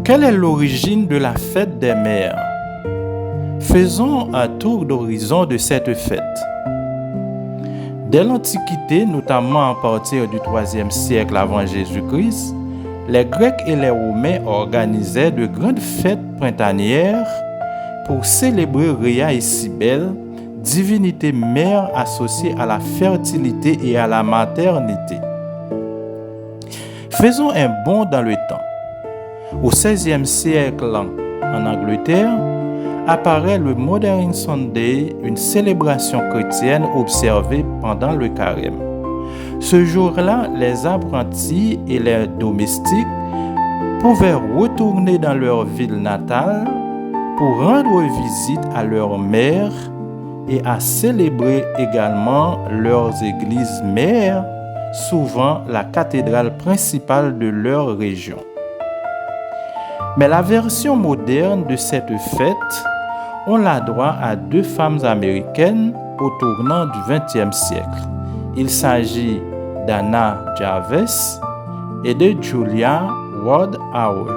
Quelle est l'origine de la fête des mères? Faisons un tour d'horizon de cette fête. Dès l'Antiquité, notamment à partir du IIIe siècle avant Jésus-Christ, les Grecs et les Romains organisaient de grandes fêtes printanières pour célébrer Rhea et Cybèle, divinités mères associées à la fertilité et à la maternité. Faisons un bond dans le temps. Au XVIe siècle, en Angleterre, apparaît le Modern Sunday, une célébration chrétienne observée pendant le carême. Ce jour-là, les apprentis et les domestiques pouvaient retourner dans leur ville natale pour rendre visite à leur mère et à célébrer également leurs églises mères, souvent la cathédrale principale de leur région. Mais la version moderne de cette fête, on la doit à deux femmes américaines au tournant du XXe siècle. Il s'agit d'Anna Jarvis et de Julia Ward Howe.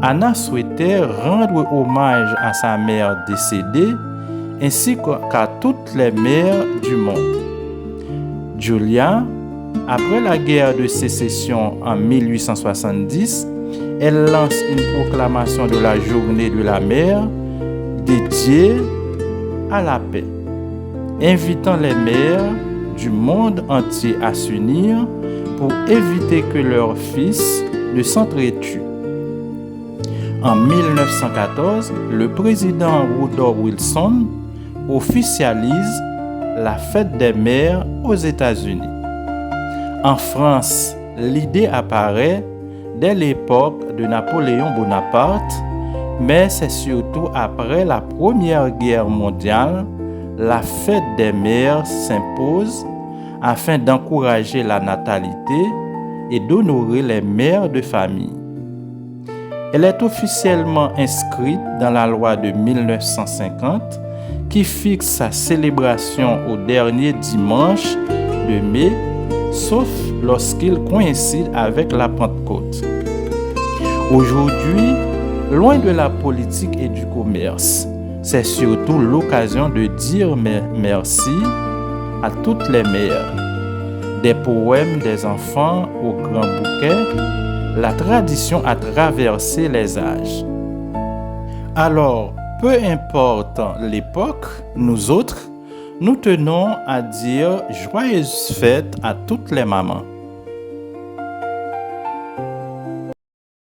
Anna souhaitait rendre hommage à sa mère décédée ainsi qu'à toutes les mères du monde. Julia, après la guerre de sécession en 1870, elle lance une proclamation de la journée de la mère dédiée à la paix, invitant les mères du monde entier à s'unir pour éviter que leurs fils ne s'entretuent. En 1914, le président Woodrow Wilson officialise la fête des mères aux États-Unis. En France, l'idée apparaît dès l'époque de Napoléon Bonaparte, mais c'est surtout après la Première Guerre mondiale, la fête des mères s'impose afin d'encourager la natalité et d'honorer les mères de famille. Elle est officiellement inscrite dans la loi de 1950 qui fixe sa célébration au dernier dimanche de mai, sauf lorsqu'il coïncide avec la Pentecôte. Aujourd'hui, loin de la politique et du commerce, c'est surtout l'occasion de dire merci à toutes les mères. Des poèmes des enfants au grand bouquet, la tradition a traversé les âges. Alors, peu importe l'époque, nous autres, nous tenons à dire joyeuses fêtes à toutes les mamans.